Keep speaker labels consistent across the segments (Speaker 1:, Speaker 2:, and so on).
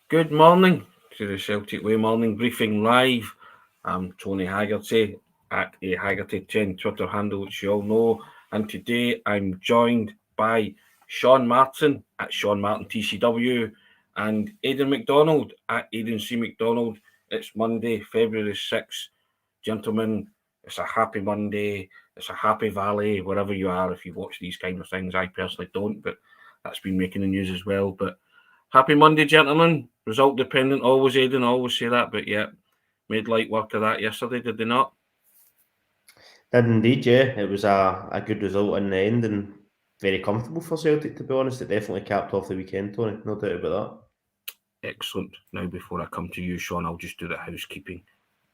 Speaker 1: Good morning to the Celtic Way Morning Briefing Live. I'm Tony Haggerty at a Haggerty10 Twitter handle, which you all know. And today I'm joined by Sean Martin at Sean Martin TCW and Aidan Macdonald at Aidan C. Macdonald. It's Monday, February 6th. Gentlemen, it's a happy Monday. It's a happy valley, wherever you are, if you watch these kind of things. I personally don't, but that's been making the news as well. But happy Monday, gentlemen. Result dependent, always, Aidan, always say that. But yeah, made light work of that yesterday, did they not?
Speaker 2: Did indeed, yeah. It was a good result in the end and very comfortable for Celtic, to be honest. It definitely capped off the weekend, Tony. No doubt about
Speaker 1: Excellent. Now, before I come to you, Sean, I'll just do the housekeeping.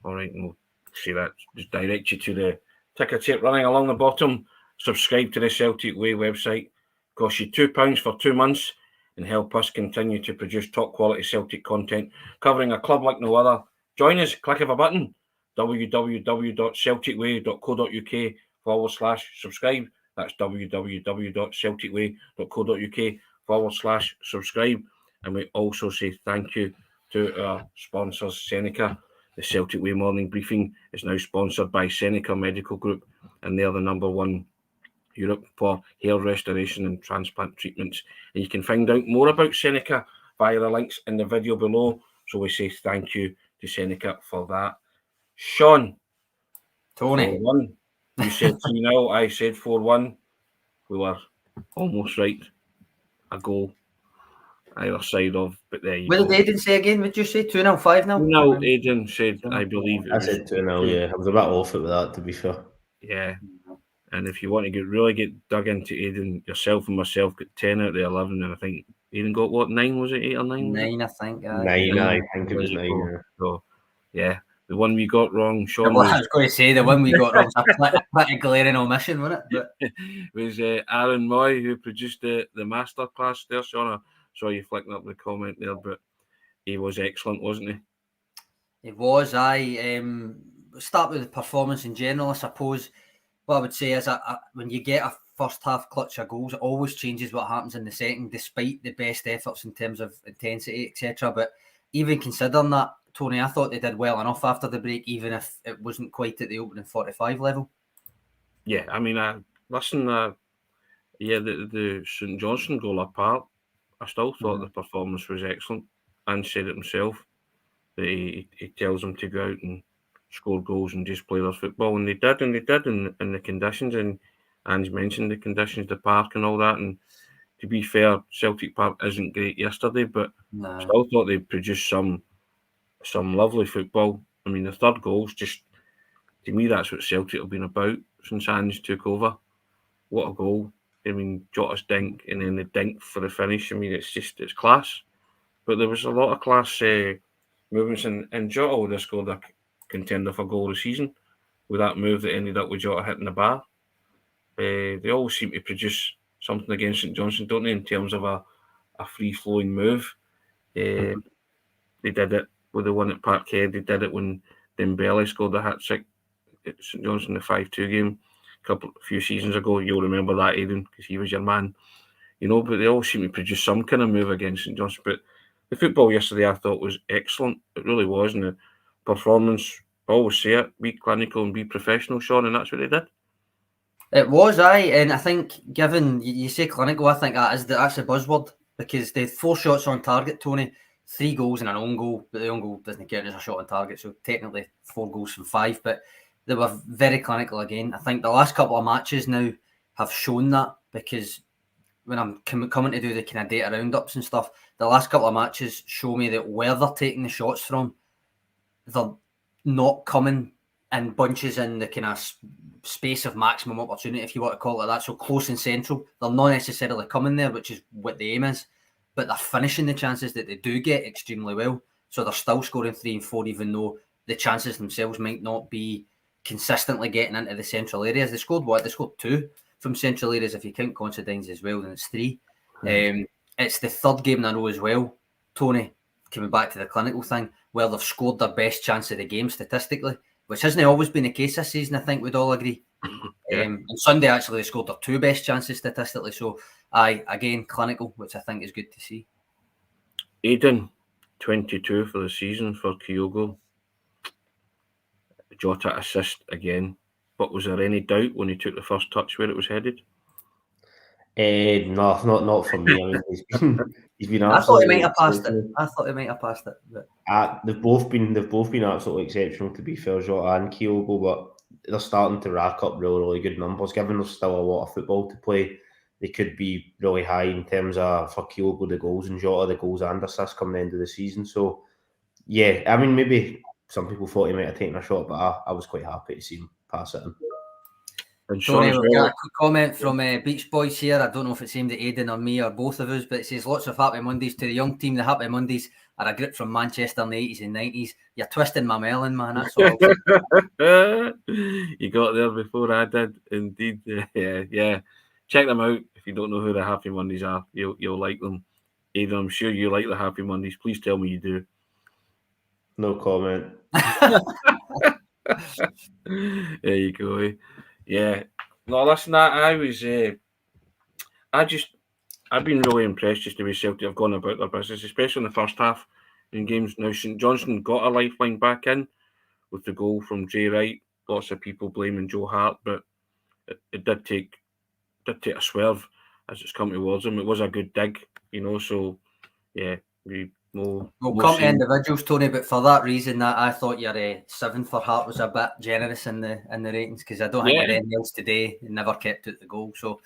Speaker 1: All right, and we'll see that. Just direct you to the ticker tape running along the bottom. Subscribe to the Celtic Way website. Costs you £2 for 2 months and help us continue to produce top quality Celtic content covering a club like no other. Join us, click of a button, www.celticway.co.uk/subscribe. That's www.celticway.co.uk/subscribe. And we also say thank you to our sponsors, SENECA. The Celtic Way Morning Briefing is now sponsored by SENECA Medical Group, and they're the #1 Europe for hair restoration and transplant treatments. And you can find out more about SENECA via the links in the video below. So we say thank you to SENECA for that. Sean,
Speaker 3: Tony,
Speaker 1: 4-1. You said 3-0, I said 4-1. We were almost right. A goal either side of, but there you
Speaker 3: what
Speaker 1: go.
Speaker 3: did Aidan say again? Would you say 2-0, 5-0?
Speaker 1: No, Aidan said, I believe
Speaker 2: that. I said 2-0, yeah. I was a bit off it with that, to be fair.
Speaker 1: Yeah. And if you want to really get dug into Aidan, yourself and myself got 10 out of the 11, and I think Aidan got what, 9, was it? 8 or 9?
Speaker 3: 9, I think.
Speaker 2: 9, I think it was 9. Yeah.
Speaker 1: So, yeah, the one we got wrong, Sean.
Speaker 3: Well, I was going to say the one we got wrong was a pretty glaring omission, wasn't it?
Speaker 1: But was Aaron Mooy who produced the masterclass there, Sean. I saw you flicking up the comment there, but he was excellent, wasn't he?
Speaker 3: He was. Start with the performance in general, I suppose. What I would say is when you get a first half clutch of goals, it always changes what happens in the second, despite the best efforts in terms of intensity, etc. But even considering that, Tony, I thought they did well enough after the break, even if it wasn't quite at the opening 45 level.
Speaker 1: Yeah, I mean, the St Johnstone goal apart, I still thought the performance was excellent, and said it himself that he tells them to go out and score goals and just play their football, and they did in the conditions, and Ange mentioned the conditions, the park and all that, and to be fair, Celtic Park isn't great yesterday, but still thought they produced some lovely football. I mean, the third goal's just, to me, that's what Celtic have been about since Ange took over. What a goal. I mean, Jota's dink and then the dink for the finish. I mean, it's class. But there was a lot of class movements, and Jota would have scored a contender for goal of the season with that move that ended up with Jota hitting the bar. They always seem to produce something against St Johnstone, don't they, in terms of a free-flowing move. They did it with the one at Parkhead. They did it when Dembele scored the hat-trick at St Johnstone, the 5-2 game a few seasons ago. You'll remember that, Aidan, because he was your man. You know, but they all seem to produce some kind of move against St Johnstone. But the football yesterday, I thought, was excellent. It really was. And the performance, I always say it, be clinical and be professional, Sean, and that's what they did.
Speaker 3: It was, and I think, given you say clinical, I think that's the buzzword, because they had 4 shots on target, Tony, 3 goals and an own goal, but the own goal doesn't count as a shot on target, so technically 4 goals from 5, but they were very clinical again. I think the last couple of matches now have shown that, because when I'm coming to do the kind of data roundups and stuff, the last couple of matches show me that where they're taking the shots from, they're not coming in bunches in the kind of space of maximum opportunity, if you want to call it that. So close and central. They're not necessarily coming there, which is what the aim is, but they're finishing the chances that they do get extremely well. So they're still scoring 3 and 4, even though the chances themselves might not be consistently getting into the central areas. They scored what? They scored 2 from central areas. If you count Considine's as well, then it's 3. It's the third game in a row as well, Tony, coming back to the clinical thing, where they've scored their best chance of the game statistically, which hasn't always been the case this season, I think we'd all agree. On Sunday, actually, they scored their 2 best chances statistically. So, again, clinical, which I think is good to see.
Speaker 1: Aidan, 22 for the season for Kyogo. Jota assist again. But was there any doubt when he took the first touch where it was headed?
Speaker 2: No, not for me. I mean, he's been
Speaker 3: I thought he
Speaker 2: absolutely
Speaker 3: might have passed it.
Speaker 2: exceptional.
Speaker 3: I thought he might have passed it. But...
Speaker 2: They've both been absolutely exceptional, to be fair, Jota and Kyogo, but they're starting to rack up really good numbers. Given there's still a lot of football to play, they could be really high in terms of, for Kyogo, the goals, and Jota, the goals and assists come the end of the season. So, yeah, I mean, maybe some people thought he might have taken a shot, but I was quite happy to see him pass it in.
Speaker 1: And
Speaker 3: Tony,
Speaker 1: Sean as
Speaker 3: we've got
Speaker 1: well.
Speaker 3: a quick comment from Beach Boys here. I don't know if it's aimed at Aidan or me or both of us, but it says lots of happy Mondays to the young team. The happy Mondays are a group from Manchester in the 80s and 90s. You're twisting my melon, man. That's all.
Speaker 1: You got there before I did, indeed. Yeah. Check them out if you don't know who the Happy Mondays are. You'll like them. Aidan, I'm sure you like the Happy Mondays. Please tell me you do.
Speaker 2: No comment.
Speaker 1: There you go. Yeah. No, listen, I've been really impressed just the way Celtic have gone about their business, especially in the first half in games. Now, St Johnstone got a lifeline back in with the goal from Jay Wright. Lots of people blaming Joe Hart, but it did take a swerve as it's come towards him. It was a good dig, so yeah, we'll
Speaker 3: come to individuals, Tony, but for that reason, I thought your 7 for Hart was a bit generous in the ratings, because I don't think anything else today never kept out the goal. So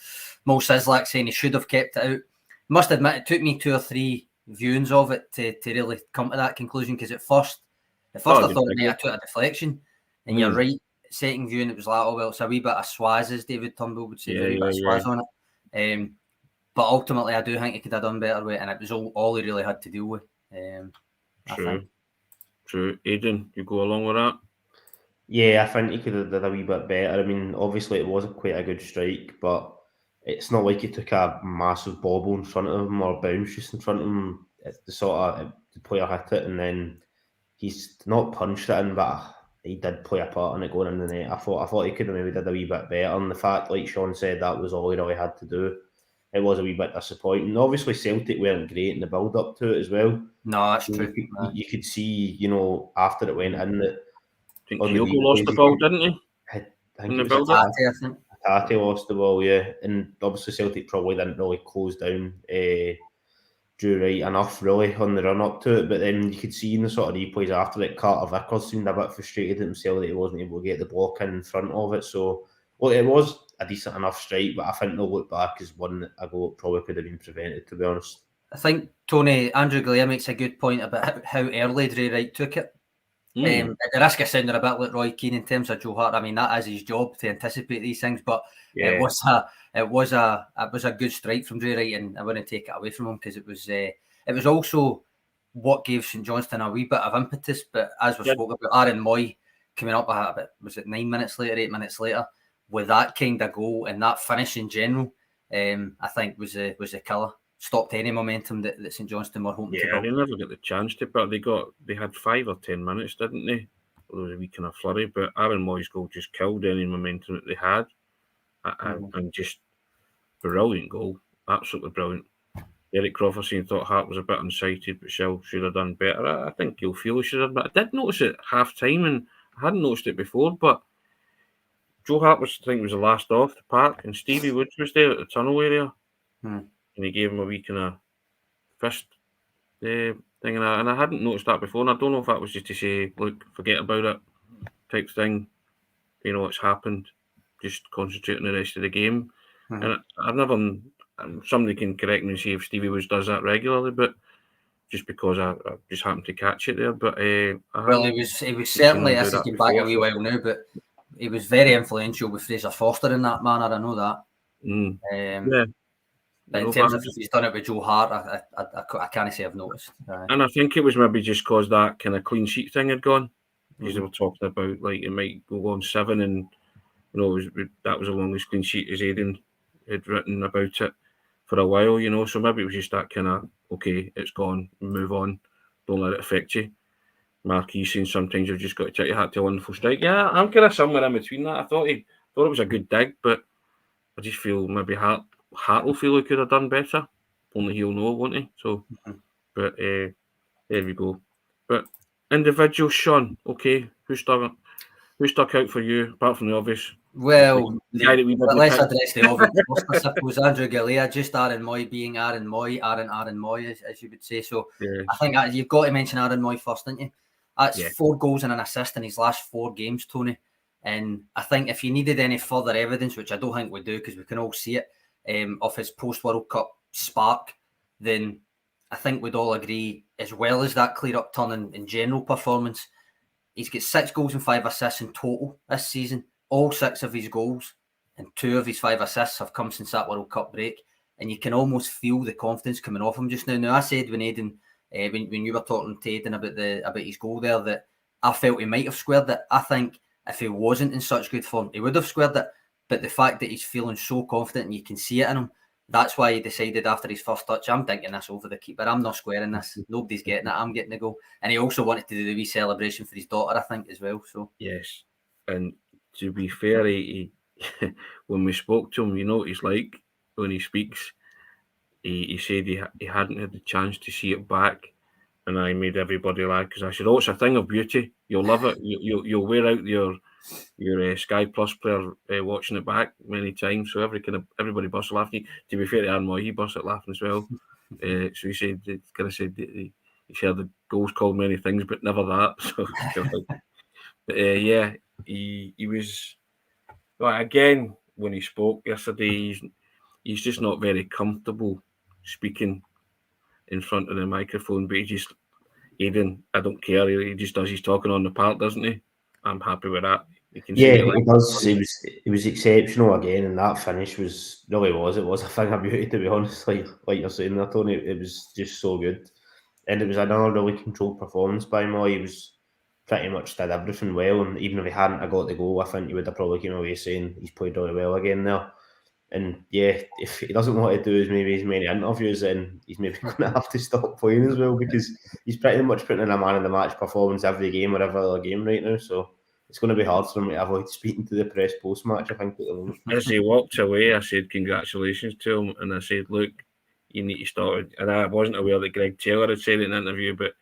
Speaker 3: Mo Sislak saying he should have kept it out. Must admit, it took me 2 or 3 viewings of it to really come to that conclusion, because at first I thought I took a deflection, and you're right. Second viewing, it was like, oh well, it's a wee bit of swaz, as David Turnbull would say, a wee bit of swaz on it. But ultimately, I do think he could have done better with it, and it was all he really had to deal with.
Speaker 1: True. Aidan, you go along with that?
Speaker 2: Yeah, I think he could have done a wee bit better. I mean, obviously it was quite a good strike, but it's not like he took a massive bobble in front of him or bounce just in front of him. It's the player hit it, and then he's not punched it in, but he did play a part in it going in the net. I thought he could have maybe did a wee bit better. And the fact, like Sean said, that was all he really had to do. It was a wee bit disappointing. Obviously, Celtic weren't great in the build up to it as well.
Speaker 3: No, that's true.
Speaker 2: You could see, after it went in, that
Speaker 1: I think Kyogo lost the ball, didn't he?
Speaker 2: I think it was Tate lost the ball, yeah. And obviously Celtic probably didn't really close down Drew Wright enough, really, on the run up to it. But then you could see in the sort of replays after it, Carter Vickers seemed a bit frustrated at himself that he wasn't able to get the block in front of it. So, well, it was a decent enough strike, but I think they'll look back as one ago it probably could have been prevented, to be honest.
Speaker 3: I think, Tony, Andrew Galea makes a good point about how early Drew Wright took it. At the risk of sounding a bit like Roy Keane in terms of Joe Hart, I mean, that is his job to anticipate these things, but it was a good strike from Drew Wright, and I wouldn't take it away from him, because it was also what gave St Johnstone a wee bit of impetus. But as we spoke about, Aaron Mooy coming up about, was it 8 minutes later, with that kind of goal and that finish in general, I think was a killer. Stopped any momentum that St Johnstone were hoping to go.
Speaker 1: Yeah, they never got the chance to, but they had 5 or 10 minutes, didn't they? There was a wee kind of flurry, but Aaron Mooy's goal just killed any momentum that they had, and just brilliant goal, absolutely brilliant. Eric Crawford thought Hart was a bit unsighted, but still should have done better. I think he'll feel he should have, but I did notice it half time, and I hadn't noticed it before, but Joe Hart was the last off the park, and Stevie Woods was there at the tunnel area. And he gave him a wee kind of fist thing, and I hadn't noticed that before. And I don't know if that was just to say, look, forget about it, type thing. It's happened. Just concentrate on the rest of the game. And I've never. Somebody can correct me and see if Stevie Woods does that regularly, but just because I just happened to catch it there. But
Speaker 3: it was certainly, this is getting back a wee while now, but he was very influential with Fraser Forster in that manner. I know that. But in terms of if he's done it with Joe Hart, I can't say I've noticed.
Speaker 1: And I think it was maybe just because that kind of clean sheet thing had gone. Because they were talking about, like, it might go on 7, and that was the longest clean sheet as Aidan had written about it for a while, So maybe it was just that kind of, okay, it's gone, move on, don't let it affect you. Marquis saying sometimes you've just got to take your hat to a wonderful strike. Yeah, I'm kind of somewhere in between that. I thought it was a good dig, but I just feel maybe Hart will feel he could have done better. Only he'll know, won't he? So, but There we go. But individual, Sean, okay, who stuck out for you, apart from the obvious?
Speaker 3: Well,
Speaker 1: guy that we didn't
Speaker 3: let's
Speaker 1: pick.
Speaker 3: address the obvious first, I suppose. Andrew Galea, just Aaron Mooy being Aaron Mooy, Aaron Mooy, as you would say. So
Speaker 1: Yes.
Speaker 3: I think you've got to mention Aaron Mooy first, didn't you? That's
Speaker 1: Yeah.
Speaker 3: 4 goals and an assist in his last 4 games, Tony. And I think if you needed any further evidence, which I don't think we do because we can all see it, of his post-World Cup spark, then I think we'd all agree, as well as that clear upturn in general performance, he's got 6 goals and 5 assists in total this season. All 6 of his goals and 2 of his 5 assists have come since that World Cup break. And you can almost feel the confidence coming off him just now. Now, I said when Aidan, when you were talking to Aidan about his goal there, that I felt he might have squared it. I think if he wasn't in such good form, he would have squared it. But the fact that he's feeling so confident and you can see it in him, that's why he decided after his first touch, I'm dinking this over the keeper. I'm not squaring this. Nobody's getting it. I'm getting the goal. And he also wanted to do the wee celebration for his daughter, I think, as well. So
Speaker 1: yes, and to be fair, he when we spoke to him, you know what he's like when he speaks. He said he hadn't had the chance to see it back, and I made everybody laugh because I said, "Oh, it's a thing of beauty. You'll love it. You'll wear out your Sky Plus player watching it back many times, so everybody burst laughing. To be fair to Aaron Mooy, he burst out laughing as well. So he said, he shared the goals called many things, but never that. So, but yeah, he was. Well, again, when he spoke yesterday, he's just not very comfortable speaking in front of the microphone. But Aidan, I don't care. He just does his talking on the park, doesn't he? I'm happy with that.
Speaker 2: Yeah, he does. He was exceptional again, and that finish was a thing of beauty, to be honest. Like you're saying there, Tony, it was just so good, and it was another really controlled performance by Mooy. He was pretty much did everything well, and even if he hadn't got the goal, I think you would have probably came away saying he's played really well again there. And yeah, if he doesn't want to do maybe as many interviews, then he's maybe going to have to stop playing as well, because he's pretty much putting in a man of the match performance every game or every other game right now. So it's going to be hard for him to avoid speaking to the press post match, I think, at the moment.
Speaker 1: As he walked away, I said congratulations to him, and I said, look, you need to start. And I wasn't aware that Greg Taylor had said it in an interview, but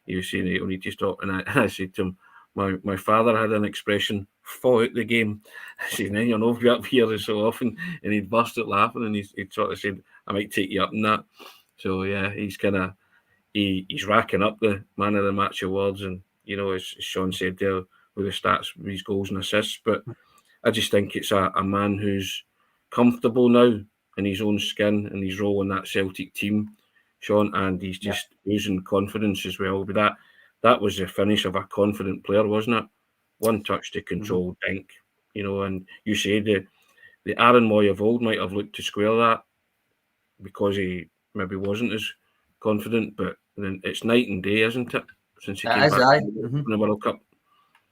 Speaker 1: he was saying you need to stop. And I said to him, my father had an expression, fall out the game. I said, then you're not up here so often. And he'd burst out laughing, and he sort of said, I might take you up on that. So yeah, he's he's racking up the man of the match awards, and you know, as Sean said there, with the stats, with his goals and assists. But I just think it's a man who's comfortable now in his own skin and his role in that Celtic team, Sean, and he's just losing confidence as well. But that was the finish of a confident player, wasn't it? One touch to control, dink, you know. And you say the Aaron Mooy of old might have looked to square that because he maybe wasn't as confident, but then it's night and day, isn't it? Since he came back from the World Cup.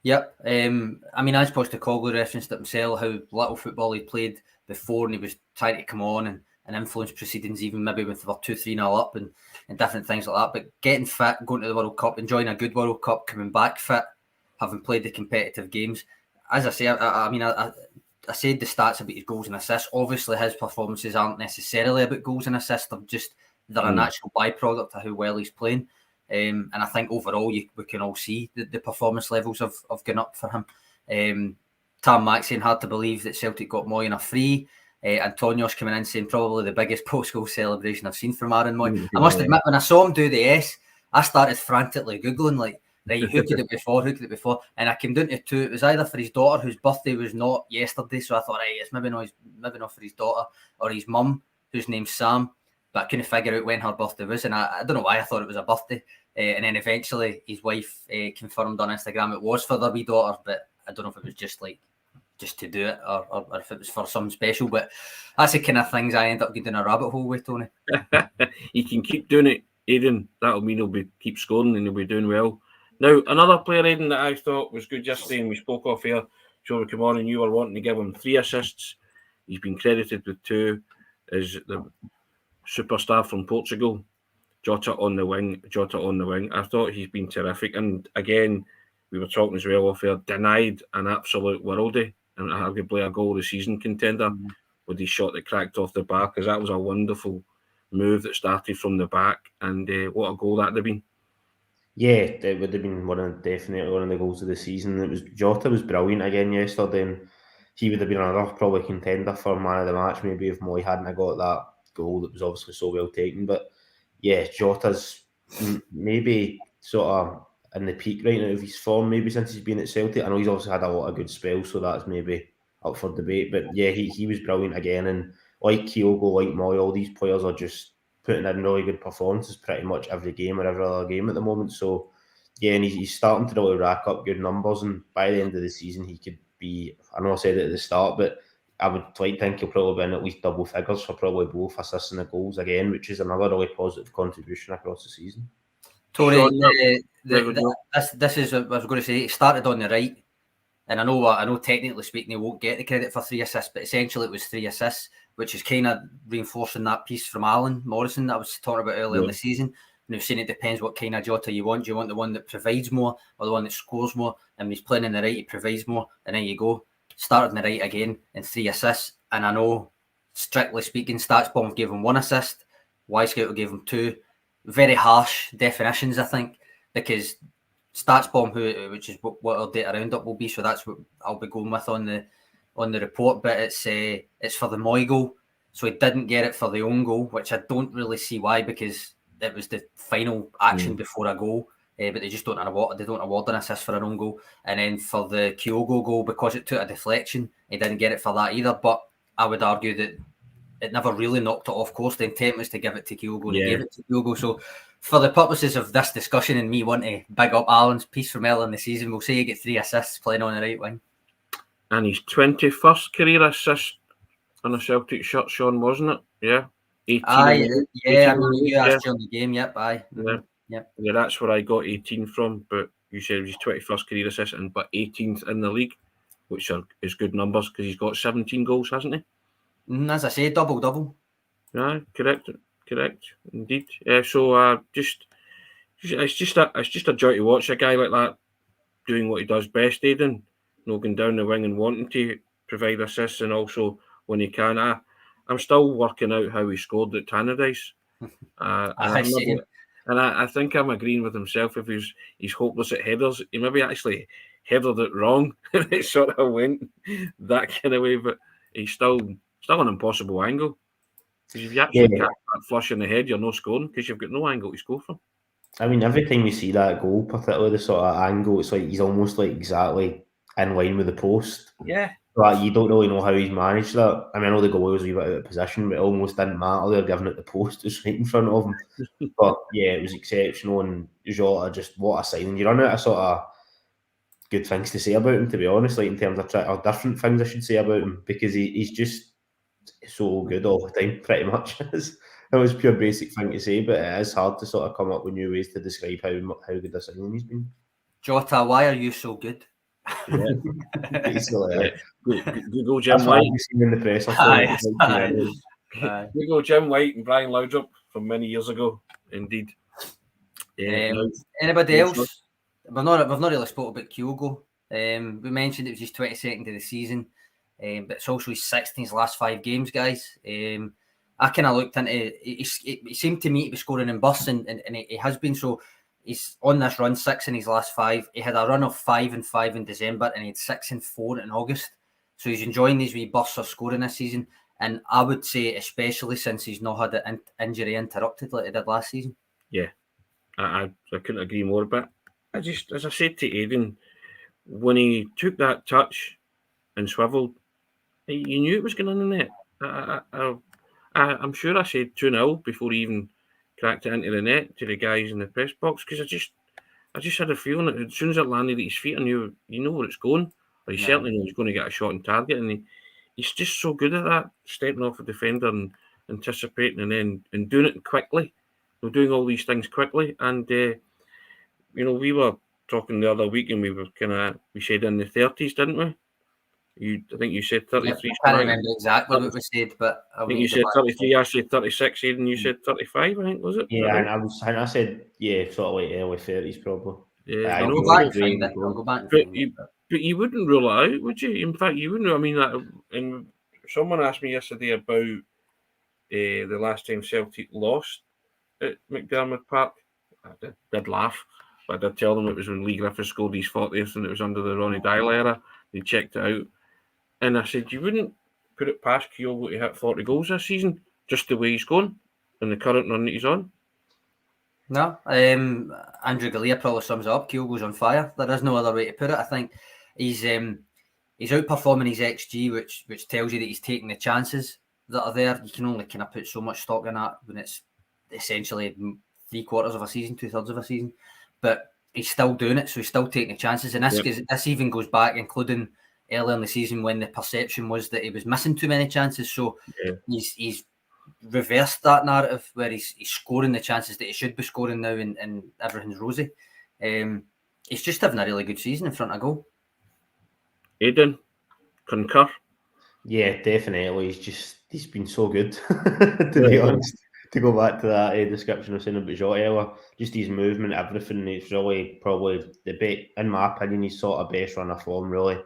Speaker 3: Yep. I mean, as Postecoglou referenced it himself, how little football he played before, and he was trying to come on and influence proceedings, even maybe when they were 2-3-0 up and different things like that. But getting fit, going to the World Cup, enjoying a good World Cup, coming back fit, having played the competitive games. As I say, I said the stats about his goals and assists. Obviously, his performances aren't necessarily about goals and assists. They're a natural byproduct of how well he's playing. And I think overall, we can all see the performance levels have gone up for him. Tam Mack saying hard to believe that Celtic got Mooy on a free. Antonios coming in saying probably the biggest post-goal celebration I've seen from Aaron Mooy. I must admit, when I saw him do the S, I started frantically Googling, like, right, who could it be for? And I came down to 2. It was either for his daughter, whose birthday was not yesterday, so I thought, right, it's maybe not for his daughter, or his mum, whose name's Sam, but I couldn't figure out when her birthday was, and I don't know why I thought it was a birthday. And then eventually his wife confirmed on Instagram it was for their wee daughter, but I don't know if it was just to do it or if it was for something special. But that's the kind of things I end up getting a rabbit hole with, Tony.
Speaker 1: He can keep doing it, Aidan. That'll mean he'll keep scoring and he'll be doing well. Now, another player, Aidan, that I thought was good yesterday, and we spoke off here, Joe, come on, and you were wanting to give him 3 assists. He's been credited with 2, is the superstar from Portugal, Jota on the wing. I thought he's been terrific. And again, we were talking as well off air, denied an absolute worldie and arguably a goal of the season contender with his shot that cracked off the bar, because that was a wonderful move that started from the back. And what a goal that'd have been.
Speaker 2: Yeah, it would have been definitely one of the goals of the season. Jota was brilliant again yesterday, and he would have been another probably contender for man of the match, maybe if Mooy hadn't have got that goal that was obviously so well taken. But yeah, Jota's maybe sort of in the peak right now of his form, maybe since he's been at Celtic. I know he's also had a lot of good spells, so that's maybe up for debate. But yeah, he was brilliant again, and like Kyogo, like Mooy, all these players are just putting in really good performances pretty much every game or every other game at the moment. So yeah, and he's starting to really rack up good numbers, and by the end of the season he could be, I know I said it at the start, but I would like think he'll probably be in at least double figures for probably both assists and the goals again, which is another really positive contribution across the season.
Speaker 3: Tony,
Speaker 1: Sean,
Speaker 3: this is what I was going to say. It started on the right, and I know technically speaking he won't get the credit for 3 assists, but essentially it was 3 assists, which is kind of reinforcing that piece from Alan Morrison that I was talking about earlier in the season. And we've seen it depends what kind of Jota you want. Do you want the one that provides more or the one that scores more? And when he's playing in the right, he provides more, and there you go. Started on the right again and 3 assists. And I know, strictly speaking, StatsBomb gave him 1 assist. Y-Scout gave him 2. Very harsh definitions, I think, because StatsBomb, which is what our data roundup will be, so that's what I'll be going with on the report. But it's for the Mooy goal, so he didn't get it for the own goal, which I don't really see why, because it was the final action before a goal. But they just don't award an assist for an own goal. And then for the Kyogo goal, because it took a deflection, he didn't get it for that either. But I would argue that it never really knocked it off course. The intent was to give it to Kyogo, and he gave it to Kyogo. So for the purposes of this discussion and me wanting to big up Alan's piece from earlier in the season, we'll say he get 3 assists playing on the right wing.
Speaker 1: And his 21st career assist on a Celtic shirt, Sean, wasn't it? Yeah. 18.
Speaker 3: Aye, yeah, I mean, you asked during the game, yep, aye.
Speaker 1: Yeah, that's where I got 18 from, but you said it was his 21st career assist, but 18th in the league, which is good numbers because he's got 17 goals, hasn't he?
Speaker 3: As I say, double.
Speaker 1: Yeah, correct, indeed. So it's just a joy to watch a guy like that doing what he does best, Aidan. Going down the wing and wanting to provide assists, and also when he can. I'm still working out how he scored at Tannadice. And I think I'm agreeing with himself. If he's hopeless at headers, he maybe actually headed it wrong. It sort of went that kind of way, but he's still an impossible angle. Because if you actually catch that flush in the head, you're not scoring because you've got no angle to score from.
Speaker 2: I mean, every time you see that goal, particularly the sort of angle, it's like he's almost like exactly in line with the post.
Speaker 1: Yeah.
Speaker 2: But you don't really know how he's managed that. I mean, I know the goal was a wee bit out of position, but it almost didn't matter. They were giving it the post. It was right in front of him. But yeah, it was exceptional. And Jota, just what a signing. You run out of sort of good things to say about him, to be honest, like in terms of or different things I should say about him, because he's just so good all the time, pretty much. That was pure basic thing to say, but it is hard to sort of come up with new ways to describe how good a signing he's been.
Speaker 3: Jota, why are you so good?
Speaker 1: Yeah.
Speaker 2: Basically,
Speaker 1: Google Jim White.
Speaker 2: In the press.
Speaker 1: Google Jim White and Brian Laudrup from many years ago. Indeed.
Speaker 3: Anybody else? We've not really spoke about Kyogo. We mentioned it was his 22nd of the season, but it's also his 16th in his last 5 games, guys. I kind of looked into it. It seemed to me to be scoring in bursts, and he has been. So he's on this run, 6 in his last 5. He had a run of 5 and 5 in December, and he had 6 and 4 in August. So he's enjoying these wee bursts of scoring this season. And I would say, especially since he's not had an injury interrupted like he did last season.
Speaker 1: Yeah, I couldn't agree more. But as I said to Aidan, when he took that touch and swiveled, you knew it was going in the net. I'm sure I said 2-0 before he even cracked it into the net to the guys in the press box, because I just had a feeling that as soon as it landed at his feet, I knew you know where it's going. Or he certainly knew he's going to get a shot on target, and he's just so good at that, stepping off a defender and anticipating and doing it quickly. Doing all these things quickly. And we were talking the other week, and we said in the 30s, didn't we? I think you said 33.
Speaker 3: I can't remember exactly what we said, but
Speaker 1: I think you said 33. I said 36. Aidan, you said 35. I think, was it?
Speaker 2: Yeah, and I said sort of like early 30s probably.
Speaker 1: Yeah,
Speaker 3: I'll go back.
Speaker 1: But you wouldn't rule it out, would you? In fact, you wouldn't. I mean, and someone asked me yesterday about the last time Celtic lost at McDermott Park. I did laugh, but I did tell them it was when Lee Griffiths scored his 40th and it was under the Ronnie Dial era. They checked it out. And I said, you wouldn't put it past Kyogo to hit 40 goals this season, just the way he's going and the current run that he's on?
Speaker 3: No. Andrew Galea probably sums it up. Kyogo's on fire. There is no other way to put it. I think he's outperforming his XG, which tells you that he's taking the chances that are there. You can only kind of put so much stock in that when it's essentially 3/4 of a season, 2/3 of a season. But he's still doing it, so he's still taking the chances. And this even goes back, including earlier in the season when the perception was that he was missing too many chances. So he's reversed that narrative where he's scoring the chances that he should be scoring now, and everything's rosy. He's just having a really good season in front of goal.
Speaker 1: Aidan, concur?
Speaker 2: Yeah, definitely. He's been so good, to be honest. To go back to that description of saying about Jota earlier, just his movement, everything, it's really probably the best, in my opinion, he's sort of best run of form, really.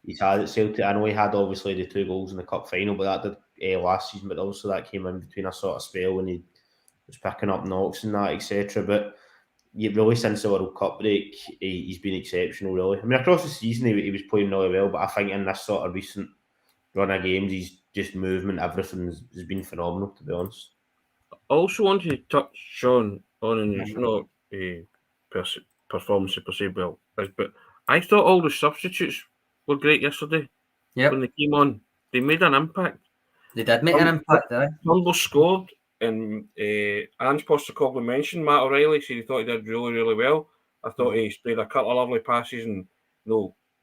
Speaker 2: He's had at Celtic. I know he had obviously the 2 goals in the cup final, but that did last season, but also that came in between a sort of spell when he was picking up knocks and that, etc. But really, since the World Cup break, he's been exceptional, really. I mean, across the season, he was playing really well, but I think in this sort of recent run of games, he's just movement, everything has been phenomenal, to be honest.
Speaker 1: I also wanted to touch on and it's not a performance per se, but I thought all the substitutes were great yesterday. When they came on, they made an impact.
Speaker 3: They did make an impact,
Speaker 1: Turnbull scored, and Ange Postecoglou mentioned Matt O'Reilly, said he thought he did really, really well. I thought he played a couple of lovely passes and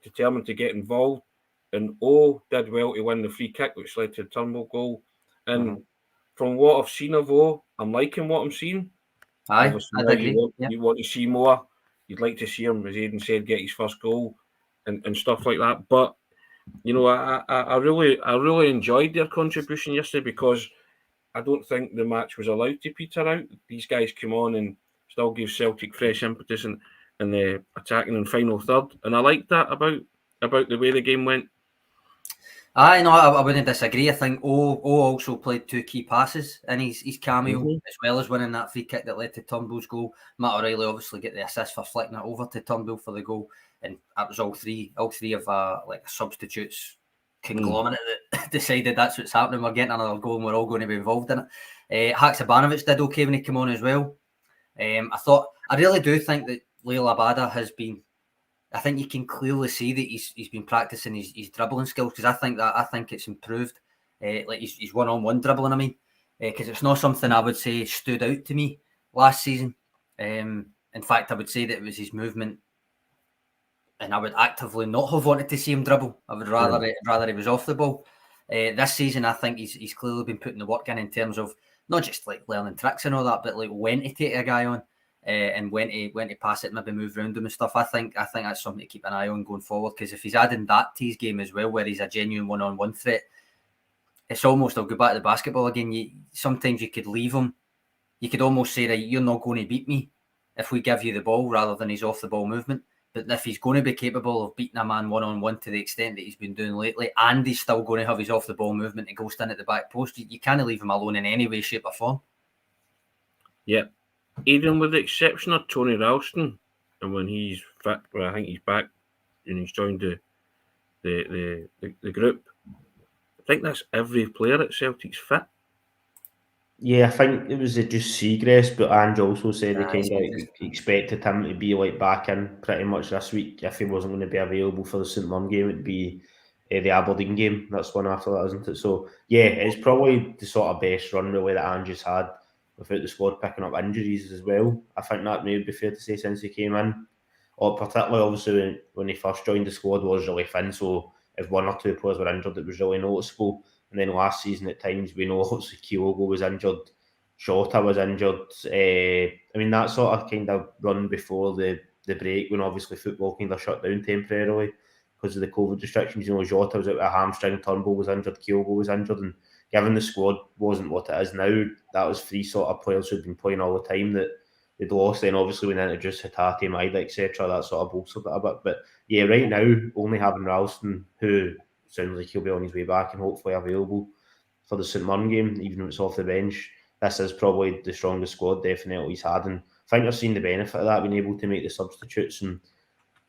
Speaker 1: determined to get involved. And O did well to win the free kick, which led to the Turnbull goal. And from what I've seen of O, I'm liking what I'm seeing.
Speaker 3: Aye, I'd agree.
Speaker 1: You want to see more. You'd like to see him, as Aidan said, get his first goal and stuff like that. But I really enjoyed their contribution yesterday because I don't think the match was allowed to peter out. These guys come on and still give Celtic fresh impetus in the attacking and final third, and I like that about the way the game went.
Speaker 3: I wouldn't disagree. I think O also played 2 key passes in his cameo, as well as winning that free kick that led to Turnbull's goal. Matt O'Reilly obviously get the assist for flicking it over to Turnbull for the goal, and that was all three of like substitutes conglomerate that decided that's what's happening. We're getting another goal and we're all going to be involved in it. Haksabanovic did okay when he came on as well. I really do think that Leo Abada has been. I think you can clearly see that he's been practicing his dribbling skills, because I think it's improved. Like his one-on-one dribbling, I mean, because it's not something I would say stood out to me last season. In fact, I would say that it was his movement, and I would actively not have wanted to see him dribble. I would rather he was off the ball. This season, I think he's clearly been putting the work in terms of not just like learning tricks and all that, but like when to take a guy on. And when to pass it, maybe move around him and stuff. I think that's something to keep an eye on going forward, because if he's adding that to his game as well, where he's a genuine one-on-one threat, it's almost, I'll go back to the basketball again. Sometimes you could leave him. You could almost say, right, you're not going to beat me if we give you the ball, rather than his off-the-ball movement. But if he's going to be capable of beating a man one-on-one to the extent that he's been doing lately, and he's still going to have his off-the-ball movement to go stand at the back post, you can't leave him alone in any way, shape or form.
Speaker 1: Yeah. Even with the exception of Tony Ralston, and when he's fit, well, I think he's back and he's joined the group. I think that's every player at Celtic's fit.
Speaker 2: Yeah, I think it was just Seagrass, but Ange also said he expected him to be like back in pretty much this week. If he wasn't going to be available for the St Mirren game, it'd be the Aberdeen game. That's one after that, isn't it? So yeah, it's probably the sort of best run really that Ange has had without the squad picking up injuries as well. I think that may be fair to say since he came in. Or particularly obviously when he first joined the squad was really thin, so if 1 or 2 players were injured, it was really noticeable. And then last season at times we know obviously Kyogo was injured, Jota was injured. I mean that sort of kind of run before the break, when obviously football kind of shut down temporarily because of the COVID restrictions. You know, Jota was out with a hamstring, Turnbull was injured, Kyogo was injured, and given the squad wasn't what it is now, that was 3 sort of players who'd been playing all the time that they'd lost. Then obviously when they introduced Hatate, Maida, etc., that sort of bolstered it a bit. But yeah, right now, only having Ralston, who sounds like he'll be on his way back and hopefully available for the St Mirren game, even if it's off the bench, this is probably the strongest squad definitely he's had. And I think they're seeing the benefit of that, being able to make the substitutes. And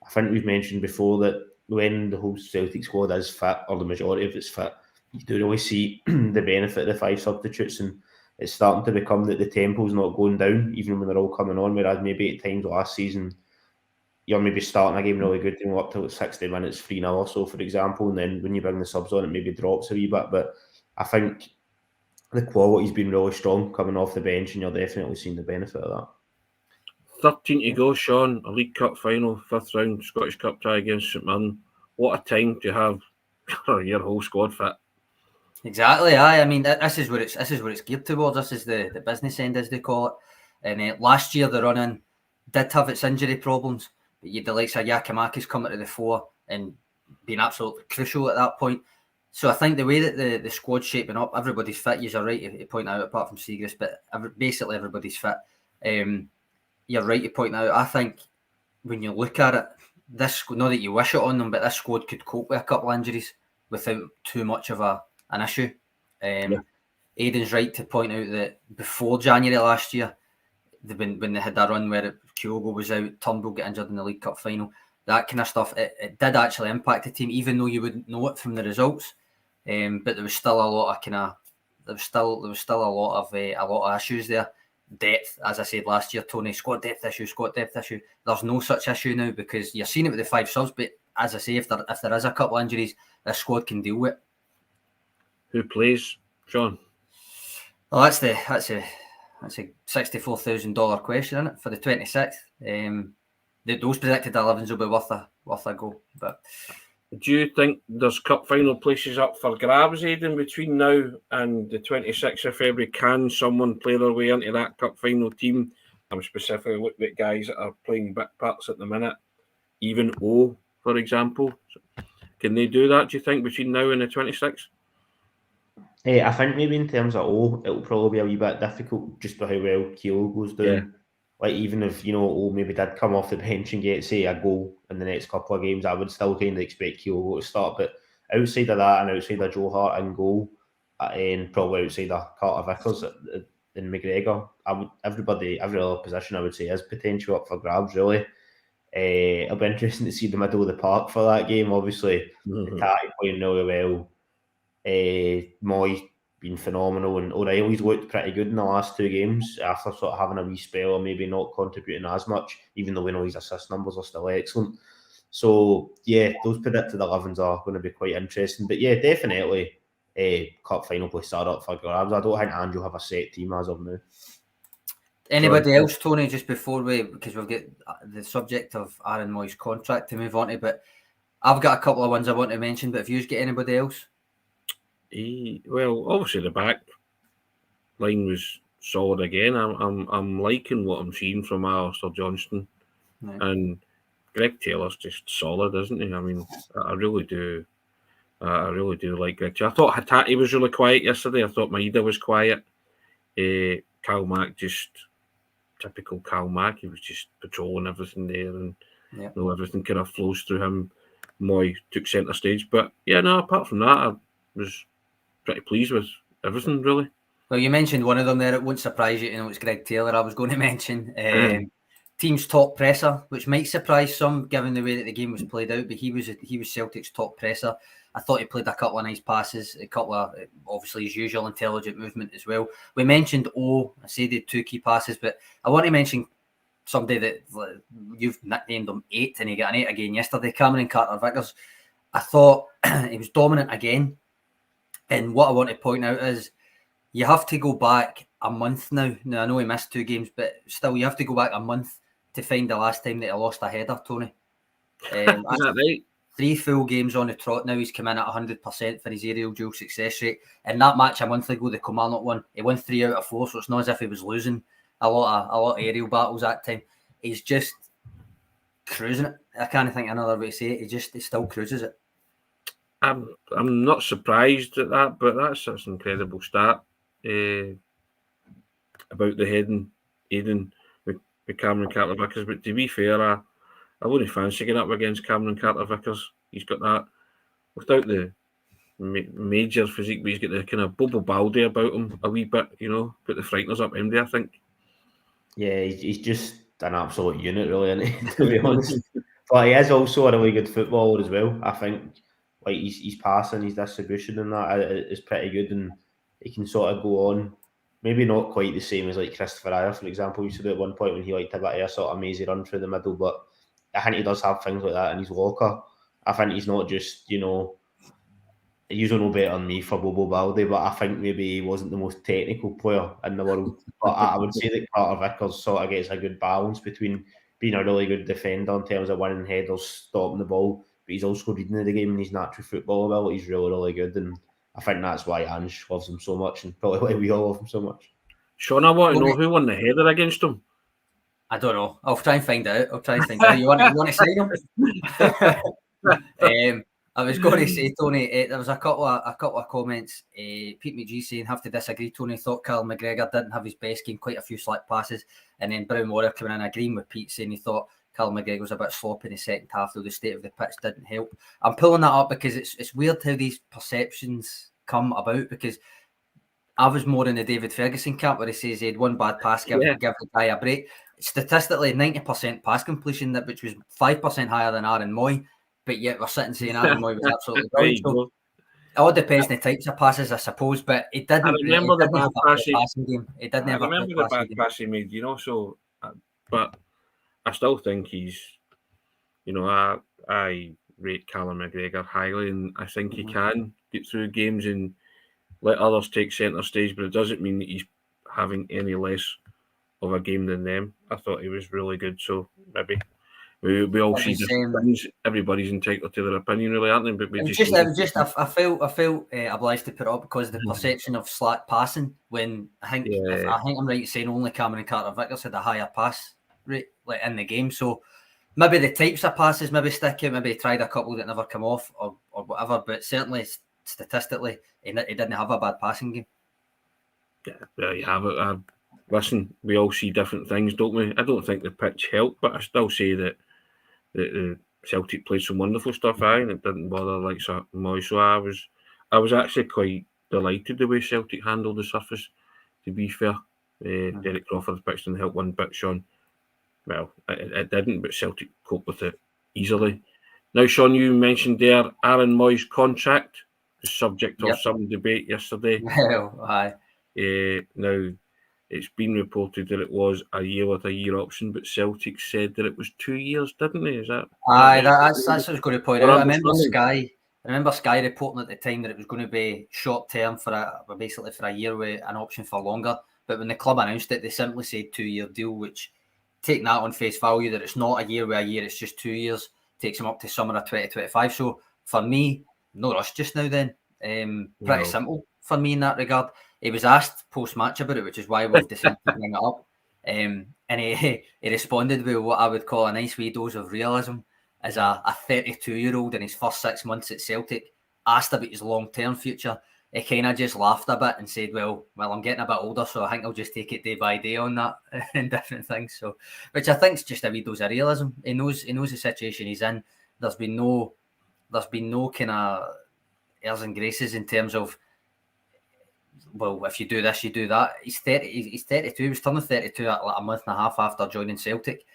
Speaker 2: I think we've mentioned before that when the whole Celtic squad is fit, or the majority of it's fit, you do really see the benefit of the 5 substitutes, and it's starting to become that the tempo's not going down, even when they're all coming on, whereas maybe at times last season, you're maybe starting a game really good and up till 60 minutes, 3-0 or so, for example, and then when you bring the subs on, it maybe drops a wee bit. But I think the quality's been really strong coming off the bench, and you're definitely seeing the benefit of that.
Speaker 1: 13 to go, Sean. A League Cup final, 5th round Scottish Cup tie against St Mirren. What a time to have your whole squad fit.
Speaker 3: Exactly. I mean, this is where it's geared towards. This is the business end, as they call it. And last year the run-in did have its injury problems, but you had the likes of Yakimakis coming to the fore and being absolutely crucial at that point. So I think the way that the squad's shaping up, everybody's fit. You're right to point out, apart from Seagrass, but basically everybody's fit. You're right to point out. I think when you look at it, this, not that you wish it on them, but this squad could cope with a couple of injuries without too much of an issue. Aidan's right to point out that before January last year, when they had that run where Kyogo was out, Turnbull got injured in the League Cup final, that kind of stuff, it did actually impact the team, even though you wouldn't know it from the results. But there was still a lot of there was still a lot of issues there. Depth, as I said last year, Tony, squad depth issue. There's no such issue now because you're seeing it with the 5 subs. But as I say, if there is a couple of injuries, this squad can deal with.
Speaker 1: Who plays, Sean?
Speaker 3: Well, that's a $64,000 question, isn't it, for the 26th? Those predicted 11s will be worth a go. But
Speaker 1: do you think there's cup final places up for grabs, Aidan, between now and the 26th of February? Can someone play their way into that cup final team? I'm specifically looking at guys that are playing bit parts at the minute. Even O, for example. Can they do that, do you think, between now and the 26th?
Speaker 2: I think maybe in terms of O, it'll probably be a wee bit difficult just by how well Kyogo's doing. Yeah. Like, even if, O maybe did come off the bench and get, say, a goal in the next couple of games, I would still kind of expect Kyogo to start. But outside of that and outside of Jota and goal, and probably outside of Carter Vickers and McGregor, every other position, I would say, is potential up for grabs, really. It'll be interesting to see the middle of the park for that game. Obviously, Tati playing really well. Mooy been phenomenal, and O'Reilly's looked pretty good in the last 2 games after sort of having a wee spell or maybe not contributing as much, even though we know his assist numbers are still excellent. So yeah, those predicted 11s are going to be quite interesting. But yeah, definitely cup final place start up for grabs. I don't think Ange will have a set team as of now.
Speaker 3: Anybody else, Tony, just before because we'll get the subject of Aaron Mooy's contract to move on to, but I've got a couple of ones I want to mention, but if you get anybody else?
Speaker 1: Well, obviously the back line was solid again. I'm liking what I'm seeing from St Johnstone, and Greg Taylor's just solid, isn't he? I mean, I really do like Greg Taylor. I thought Hatate was really quiet yesterday. I thought Maeda was quiet. Cal Mack, just typical Cal Mack. He was just patrolling everything there, and everything kind of flows through him. Mooy took centre stage, but yeah, no. Apart from that, I was pretty pleased with everything, really.
Speaker 3: Well, you mentioned one of them there. It won't surprise you to know it's Greg Taylor. I was going to mention team's top presser, which might surprise some given the way that the game was played out. But he was Celtic's top presser. I thought he played a couple of nice passes, a couple of obviously his usual intelligent movement as well. We mentioned I say they had 2 key passes, but I want to mention somebody that you've nicknamed him 8, and he got an 8 again yesterday. Cameron Carter-Vickers. I thought he was dominant again. And what I want to point out is you have to go back a month now. Now, I know he missed 2 games, but still, you have to go back a month to find the last time that he lost a header, Tony.
Speaker 1: Is that right?
Speaker 3: 3 full games on the trot now. He's come in at 100% for his aerial dual success rate. In that match a month ago, the Kilmarnock one, he won 3 out of 4, so it's not as if he was losing a lot of aerial battles that time. He's just cruising it. I can't think of another way to say it. He still cruises it.
Speaker 1: I'm not surprised at that, but that's an incredible start about the heading, Aidan, with Cameron Carter-Vickers. But to be fair, I wouldn't fancy getting up against Cameron Carter-Vickers. He's got that, without the major physique, but he's got the kind of Bobo Baldi about him a wee bit, put the frighteners up MD, I think.
Speaker 2: Yeah, he's just an absolute unit, really, isn't he, to be honest. But he is also a really good footballer as well. I think like his passing, his distribution and that is pretty good, and he can sort of go on. Maybe not quite the same as like Christopher Ayer, for example, used to do at one point when he liked a bit of a sort of mazy run through the middle, but I think he does have things like that in his locker. I think he's not just, you don't know better than me for Bobo Balde, but I think maybe he wasn't the most technical player in the world. But I would say that Carter Vickers sort of gets a good balance between being a really good defender in terms of winning headers, stopping the ball, but he's also reading the game, and his natural football ability is really, really good. And I think that's why Ange loves him so much, and probably why we all love him so much.
Speaker 1: Sean, I want to know who won the header against him.
Speaker 3: I don't know. I'll try and find out. You want to say him? I was going to say, Tony, there was a couple of comments. Pete McGee saying, have to disagree, Tony. Thought Carl McGregor didn't have his best game, quite a few slack passes. And then Brown Warrior coming in agreeing with Pete, saying he thought Carl McGregor was a bit sloppy in the second half, though the state of the pitch didn't help. I'm pulling that up because it's weird how these perceptions come about, because I was more in the David Ferguson camp where he says he had one bad pass, give the guy a break. Statistically, 90% pass completion, which was 5% higher than Aaron Mooy. But yet we're sitting saying Aaron Mooy was absolutely brilliant. So it all depends on the types of passes, I suppose. But it didn't.
Speaker 1: I remember the bad
Speaker 3: passing game. It didn't have a bad
Speaker 1: pass he made, So, but I still think he's, I rate Callum McGregor highly, and I think he can get through games and let others take centre stage. But it doesn't mean that he's having any less of a game than them. I thought he was really good. So maybe. We all see different things. Everybody's entitled to their opinion, really, aren't they? But
Speaker 3: I felt obliged to put it up because of the perception of slack passing. When I think I'm right saying only Cameron Carter Vickers had a higher pass rate like in the game. So maybe the types of passes maybe stick out. Maybe he tried a couple that never come off or whatever. But certainly statistically, he didn't have a bad passing game.
Speaker 1: Yeah, there you have it. Listen, we all see different things, don't we? I don't think the pitch helped, but I still say that the Celtic played some wonderful stuff, and it didn't bother like Mooy. So I was actually quite delighted the way Celtic handled the surface. To be fair, Derek Crawford pitched and helped one bit, Sean. Well, it didn't, but Celtic coped with it easily. Now, Sean, you mentioned there Aaron Mooy's contract, the subject of some debate yesterday.
Speaker 3: Well, aye.
Speaker 1: Now, it's been reported that it was a year with a year option, but Celtic said that it was 2 years, didn't they? Is that?
Speaker 3: Aye, that's what I was going to point out. I remember Sky reporting at the time that it was going to be short term basically for a year with an option for longer. But when the club announced it, they simply said 2 year deal, which, taking that on face value, that it's not a year with a year, it's just 2 years, takes him up to summer of 2025. So for me, no rush just now then. Pretty simple for me in that regard. He was asked post-match about it, which is why we've decided to bring it up. And he responded with what I would call a nice wee dose of realism. As a 32-year-old in his first 6 months at Celtic, asked about his long-term future, he kind of just laughed a bit and said, well, I'm getting a bit older, so I think I'll just take it day by day on that and different things. So, which I think is just a wee dose of realism. He knows the situation he's in. There's been no kind of airs and graces in terms of, well, if you do this, you do that. He's 32. He was turning 32 like a month and a half after joining Celtic.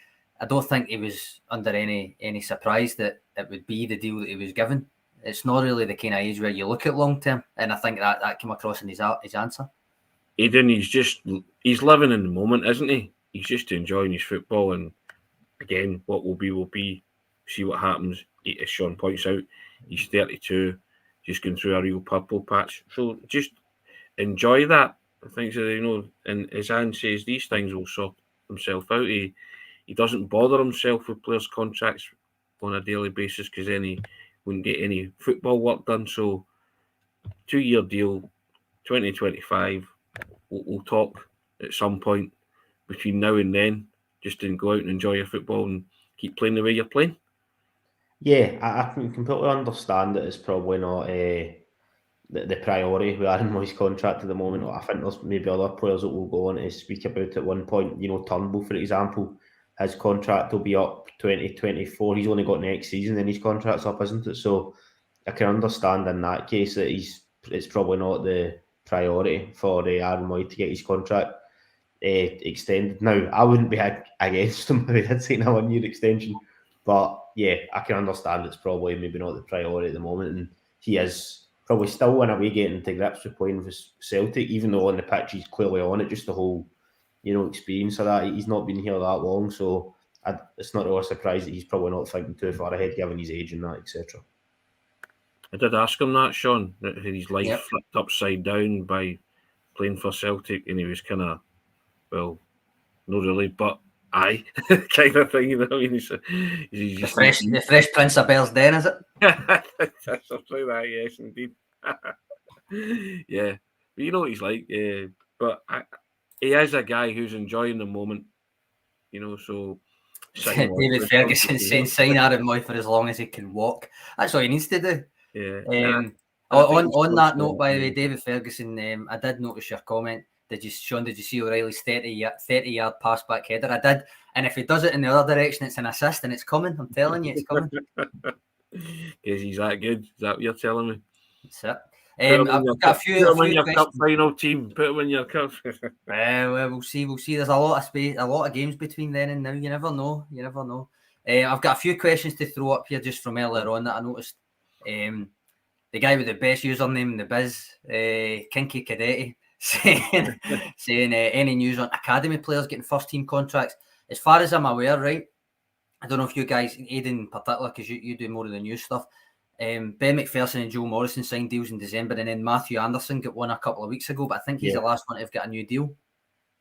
Speaker 3: I don't think he was under any surprise that it would be the deal that he was given. It's not really the kind of age where you look at long term, and I think that came across in his answer.
Speaker 1: Aidan, he's living in the moment, isn't he? He's just enjoying his football, and again, what will be. See what happens. As Sean points out, he's 32, just going through a real purple patch. So just enjoy that. I think and as Anne says, these things will sort themselves out. He doesn't bother himself with players' contracts on a daily basis because then he wouldn't get any football work done. So 2 year deal, 2025. We'll talk at some point between now and then, just to go out and enjoy your football and keep playing the way you're playing.
Speaker 2: Yeah, I can completely understand that it's probably not the priority with Aaron Mooy's contract at the moment. I think there's maybe other players that will go on to speak about at one point. Turnbull, for example, his contract will be up 2024. He's only got next season, then his contract's up, isn't it? So I can understand in that case that it's probably not the priority for Aaron Mooy to get his contract extended. Now, I wouldn't be against him if he had taken a 1-year extension, but yeah, I can understand it's probably maybe not the priority at the moment, and he is probably still in a way getting to grips with playing for Celtic, even though on the pitch he's clearly on it, just the whole, experience of that. He's not been here that long, so it's not really a surprise that he's probably not thinking too far ahead given his age and that, etc.
Speaker 1: I did ask him that, Sean, that his life flipped upside down by playing for Celtic, and he was kind of, well, not really, but aye, kind of thing. I mean, he's
Speaker 3: the fresh Prince of Bells Den, is it?
Speaker 1: That's something like that, yes, indeed. Yeah, but you know what he's like. But he is a guy who's enjoying the moment, so...
Speaker 3: David Ferguson saying sign Aaron Mooy for as long as he can walk. That's all he needs to do.
Speaker 1: Yeah.
Speaker 3: On that note, by the way, David Ferguson, I did notice your comment. Sean, did you see O'Reilly's 30-yard pass back header? I did. And if he does it in the other direction, it's an assist and it's coming. I'm telling you, it's coming.
Speaker 1: Because he's that good. Is that what you're telling me?
Speaker 3: That's it. I've got a few.
Speaker 1: Put him in your cup final team. Put him in your cup.
Speaker 3: Well, we'll see. There's a lot of space, a lot of games between then and now. You never know. I've got a few questions to throw up here just from earlier on that I noticed. The guy with the best username in the biz, Kinky Cadetti, saying any news on academy players getting first team contracts? As far as I'm aware, right? I don't know if you guys, Aidan in particular, because you do more of the news stuff. Ben McPherson and Joe Morrison signed deals in December, and then Matthew Anderson got one a couple of weeks ago, but I think he's the last one to have got a new deal.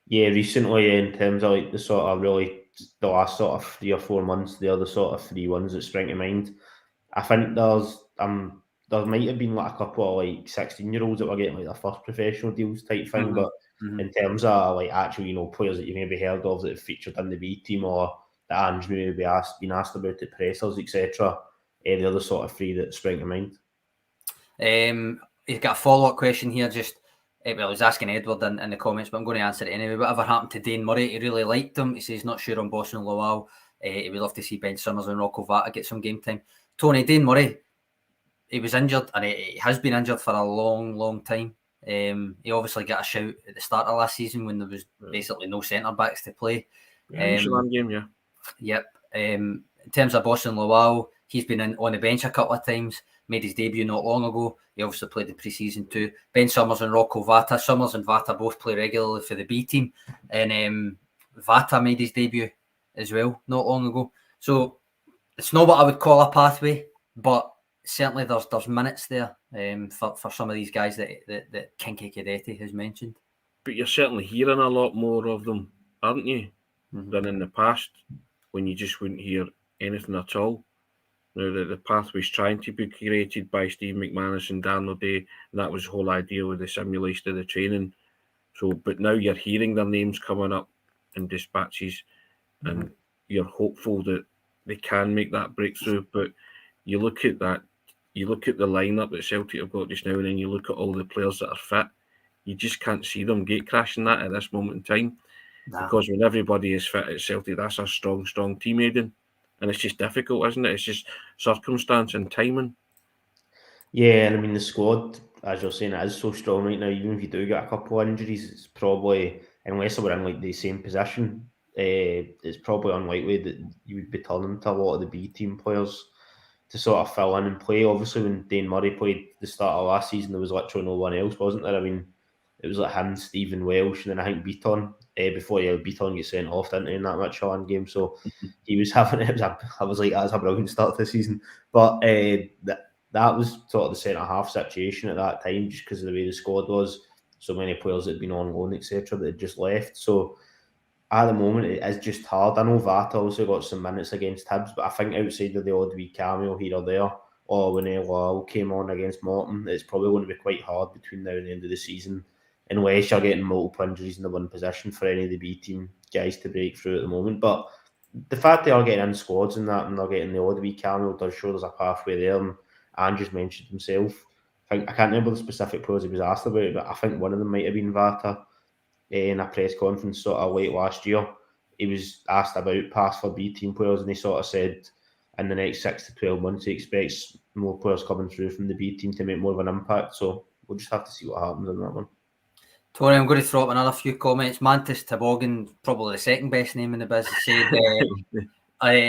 Speaker 2: Yeah, recently, in terms of like the sort of really the last sort of 3 or 4 months, the other sort of 3 ones that spring to mind. I think there might have been like a couple of like 16-year-olds that were getting like their first professional deals type thing, but in terms of like actual players that you've maybe heard of that have featured in the B team or that Ange maybe been asked about at pressers, etc. The other sort of 3 that spring to mind.
Speaker 3: He's got a follow-up question here. Just I was asking Edward in the comments, but I'm going to answer it anyway. Whatever happened to Dane Murray? He really liked him. He says not sure on Boston Lowell. He would love to see Ben Summers and Rocco Vata get some game time. Tony, Dane Murray, he was injured and he has been injured for a long time. He obviously got a shout at the start of last season when there was basically no centre backs to play.
Speaker 1: Game, yeah.
Speaker 3: Yep. In terms of Boston Lowell, he's been on the bench a couple of times. Made his debut not long ago. He obviously played the pre-season too. Ben Summers and Rocco Vata. Summers and Vata both play regularly for the B team, and Vata made his debut as well not long ago. So it's not what I would call a pathway, but certainly there's minutes there for some of these guys that Kinky Cadetti has mentioned.
Speaker 1: But you're certainly hearing a lot more of them, aren't you, than in the past when you just wouldn't hear anything at all. Now that the pathway's trying to be created by Steve McManus and Dan O'Day, and that was the whole idea with the simulation of the training. So, but now you're hearing their names coming up in dispatches, and you're hopeful that they can make that breakthrough. But you look at that, you look at the lineup that Celtic have got just now, and then you look at all the players that are fit. You just can't see them gate crashing that at this moment in time, because when everybody is fit at Celtic, that's a strong team, Aidan. And it's just difficult, isn't it? It's just circumstance and timing. Yeah,
Speaker 2: and I mean, the squad, as you're saying, it is so strong right now. Even if you do get a couple of injuries, it's probably, unless we're in like the same position, it's probably unlikely that you would be turning to a lot of the B team players to sort of fill in and play. Obviously, when Dane Murray played the start of last season, there was literally no one else, wasn't there? I mean, it was like him, Stephen Welsh, and then I think Beaton. Before Beaton gets sent off, didn't he, in that Michelin game? So he was having I was like, that's a brilliant start to the season. But that was sort of the centre half situation at that time, just because of the way the squad was. So many players that had been on loan, etc., that had just left. So at the moment, it is just hard. I know Vata also got some minutes against Hibs, but I think outside of the odd wee cameo here or there, or when Lowell came on against Martin, it's probably going to be quite hard between now and the end of the season, unless you're getting multiple injuries in the one position for any of the B team guys to break through at the moment. But the fact they are getting in squads and that, and they're getting the odd wee cameo, does show there's a pathway there. And Andrew's mentioned himself. I can't remember the specific players he was asked about, but I think one of them might have been Vata in a press conference sort of late last year. He was asked about paths for B team players, and he sort of said in the next 6 to 12 months he expects more players coming through from the B team to make more of an impact. So we'll just have to see what happens in that one.
Speaker 3: Tony, I'm going to throw up another few comments. Mantis Toboggan, probably the second best name in the biz, said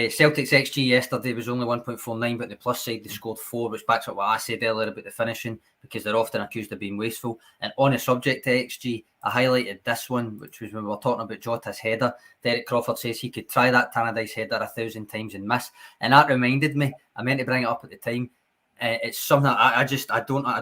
Speaker 3: Celtic's XG yesterday was only 1.49, but the plus side they scored 4, which backs up what I said earlier about the finishing, because they're often accused of being wasteful. And on the subject of XG, I highlighted this one, which was when we were talking about Jota's header. Derek Crawford says he could try that Tannadice header 1,000 times and miss. And that reminded me, I meant to bring it up at the time. It's something I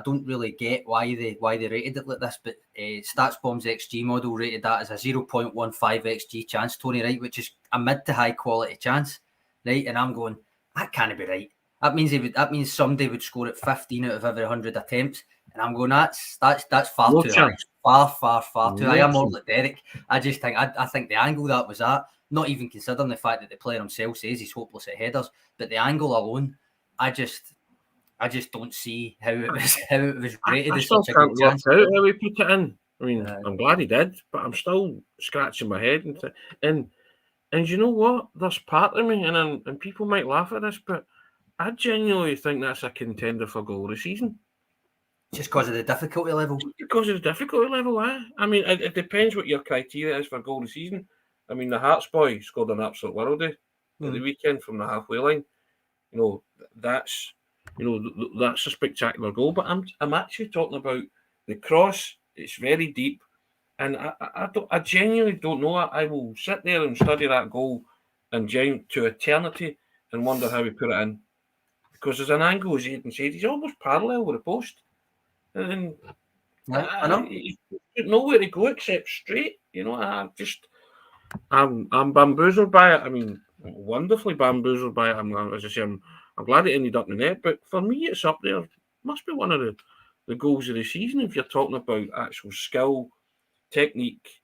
Speaker 3: don't really get why they rated it like this, but StatsBomb's XG model rated that as a 0.15 XG chance, Tony, right, which is a mid to high quality chance, right? And I'm going, that can't be right. That means somebody would score at 15 out of every 100 attempts, and I'm going, that's far
Speaker 1: No
Speaker 3: too
Speaker 1: chance.
Speaker 3: high, far too high. I'm
Speaker 1: No
Speaker 3: more like Derek. I just think I think the angle that was at, not even considering the fact that the player himself says he's hopeless at headers, but the angle alone, I just don't see how it was rated
Speaker 1: I
Speaker 3: as
Speaker 1: still
Speaker 3: such a good
Speaker 1: can't work
Speaker 3: chance.
Speaker 1: out how he put it in. I mean, I'm glad he did, but I'm still scratching my head. And you know what? There's part of me, and people might laugh at this, but I genuinely think that's a contender for goal of the season.
Speaker 3: Just because of the difficulty level?
Speaker 1: Because of the difficulty level, I mean, it depends what your criteria is for goal of the season. I mean, the Hearts boy scored an absolute worldie at the weekend from the halfway line. That's a spectacular goal. But I'm actually talking about the cross. It's very deep, and I genuinely don't know. I will sit there and study that goal and to eternity and wonder how he put it in, because there's an angle, as Aidan said, he's almost parallel with the post, and
Speaker 3: I know
Speaker 1: he's nowhere to go except straight. I'm bamboozled by it. I mean, wonderfully bamboozled by it. As I say, I'm glad it ended up in the net, but for me, it's up there. Must be one of the goals of the season if you're talking about actual skill, technique,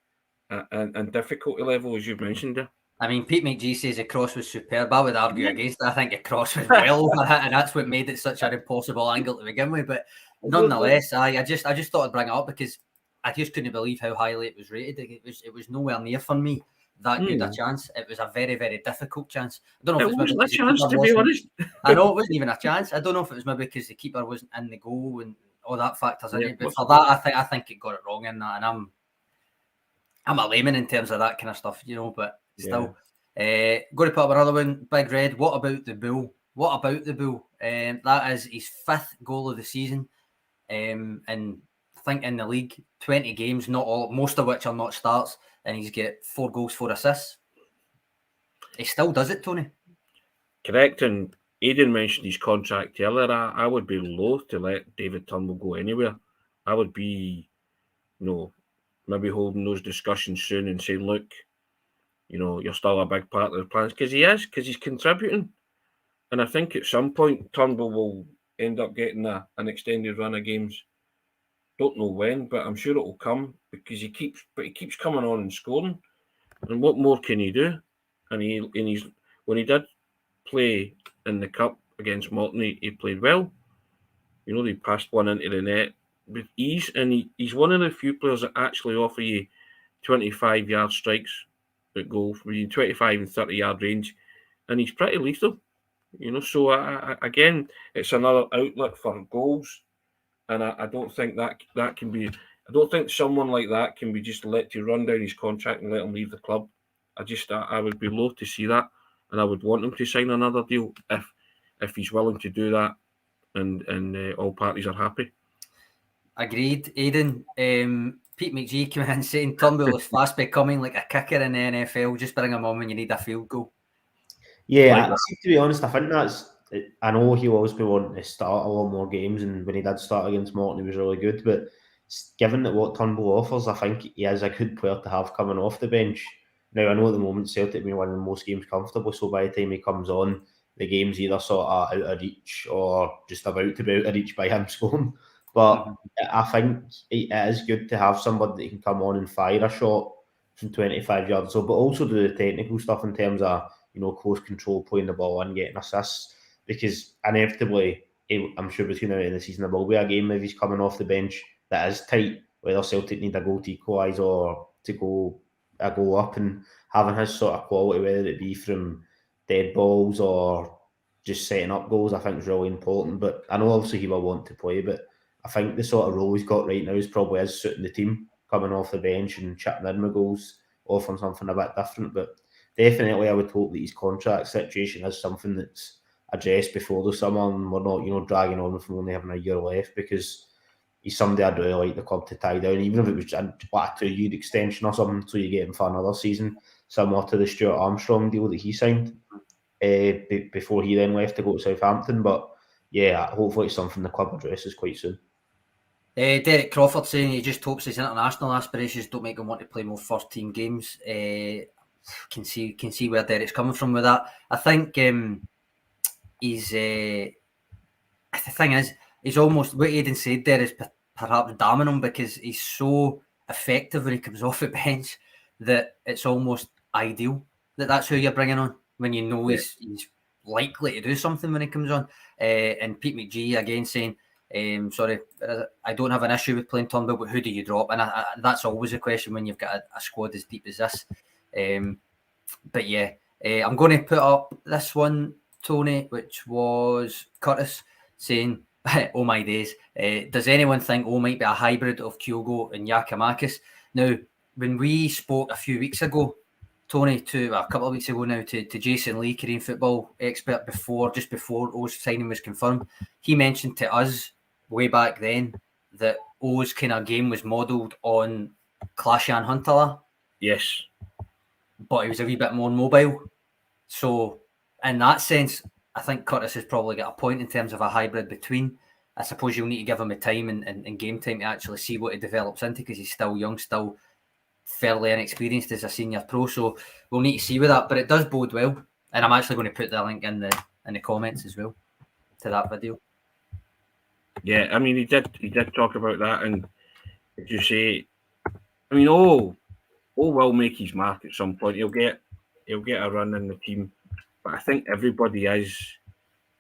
Speaker 1: and difficulty level, as you've mentioned there.
Speaker 3: I mean, Pete McGee says the cross was superb. I would argue against it. I think the cross was well over it, and that's what made it such an impossible angle to begin with. But nonetheless, I just thought I'd bring it up because I just couldn't believe how highly it was rated. It was nowhere near for me that good a chance. It was a very, very difficult chance. I don't know if it was
Speaker 1: wasn't a chance, to be honest.
Speaker 3: I know it wasn't even a chance. I don't know if it was maybe because the keeper wasn't in the goal and all that factors in it. But for that, I think it got it wrong in that, and I'm a layman in terms of that kind of stuff, but still. Going to put up another one, Big Red. What about the Bull? That is his 5th goal of the season. And I think in the league, 20 games, most of which are not starts, and he's got 4 goals, 4 assists. He still does it, Tony.
Speaker 1: Correct, and Aidan mentioned his contract earlier. I would be loath to let David Turnbull go anywhere. I would be, maybe holding those discussions soon and saying, look, you're still a big part of the plans, because he's contributing. And I think at some point Turnbull will end up getting an extended run of games. Don't know when, but I'm sure it will come, because he keeps coming on and scoring. And what more can he do? And when he did play in the cup against Martin, he played well. They passed one into the net with ease, and he's one of the few players that actually offer you 25-yard strikes at goal between 25 and 30-yard range, and he's pretty lethal. So again, it's another outlet for goals, and I don't think that can be. I don't think someone like that can be just let to run down his contract and let him leave the club. I would be loath to see that, and I would want him to sign another deal if he's willing to do that, and all parties are happy.
Speaker 3: Agreed, Aidan. Pete McGee came in saying Turnbull is fast becoming like a kicker in the NFL. Just bring him on when you need a field goal.
Speaker 2: Yeah, to be honest, I think I know he'll always be wanting to start a lot more games, and when he did start against Morton, he was really good. But given that what Turnbull offers, I think he is a good player to have coming off the bench. Now, I know at the moment Celtic been winning most games comfortably, so by the time he comes on, the game's either sort of out of reach or just about to be out of reach by him scoring. But I think it is good to have somebody that can come on and fire a shot from 25 yards, but also do the technical stuff in terms of close control, playing the ball and getting assists, because inevitably, I'm sure between now and the season there will be a game if he's coming off the bench that is tight, whether Celtic need a goal to equalise or to go a goal up, and having his sort of quality, whether it be from dead balls or just setting up goals, I think is really important. But I know obviously he will want to play, but I think the sort of role he's got right now is probably suiting the team. coming off the bench and chipping in with goals, offering something a bit different. But definitely, I would hope that his contract situation is something that's addressed before the summer, and we're not, dragging on with him only having a year left, because he's somebody I'd really like the club to tie down, even if it was a 2-year extension or something, so you get him for another season, similar to the Stuart Armstrong deal that he signed before he then left to go to Southampton. But yeah, hopefully it's something the club addresses quite soon.
Speaker 3: Derek Crawford saying he just hopes his international aspirations don't make him want to play more first team games. Can see where Derek's coming from with that. I think he's the thing is, he's almost, what Aidan said there is perhaps damning him, because he's so effective when he comes off the bench that it's almost ideal that that's who you're bringing on when you know he's likely to do something when he comes on. And Pete McGee again saying, sorry, I don't have an issue with playing Turnbull, but who do you drop? And that's always a question when you've got a squad as deep as this. But yeah, I'm going to put up this one, Tony, which was Curtis saying, oh my days, does anyone think might be a hybrid of Kyogo and Giakoumakis? Now, when we spoke a few weeks ago, Tony, a couple of weeks ago now, to Jason Lee, Korean football expert, just before O's signing was confirmed, he mentioned to us way back then that O's kind of game was modelled on Klashan Huntelaar.
Speaker 1: Yes.
Speaker 3: But he was a wee bit more mobile. So, in that sense, I think Curtis has probably got a point in terms of a hybrid between. I suppose you'll need to give him the time and game time to actually see what he develops into, because he's still young, still fairly inexperienced as a senior pro. So we'll need to see with that. But it does bode well. And I'm actually going to put the link in the comments as well to that video.
Speaker 1: Yeah, I mean, he did talk about that, and as you say, I mean, will make his mark at some point. He'll get a run in the team, but I think everybody is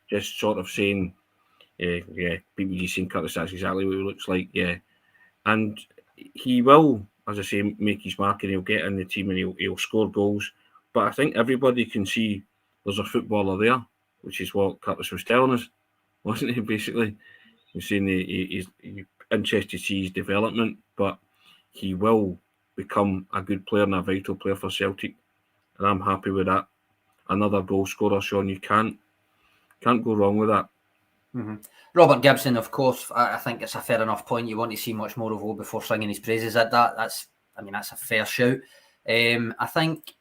Speaker 1: just sort of saying, people just saying Curtis, that's exactly what he looks like, and he will, as I say, make his mark, and he'll get in the team, and he'll score goals. But I think everybody can see there's a footballer there, which is what Curtis was telling us, wasn't he? Basically, he's saying he's interested to see his development, but he will become a good player and a vital player for Celtic, and I'm happy with that. Another goal scorer, Sean. You can't go wrong with that.
Speaker 3: Mm-hmm. Robert Gibson, of course, I think it's a fair enough point. You want to see much more of O before singing his praises at that. That's a fair shout. I think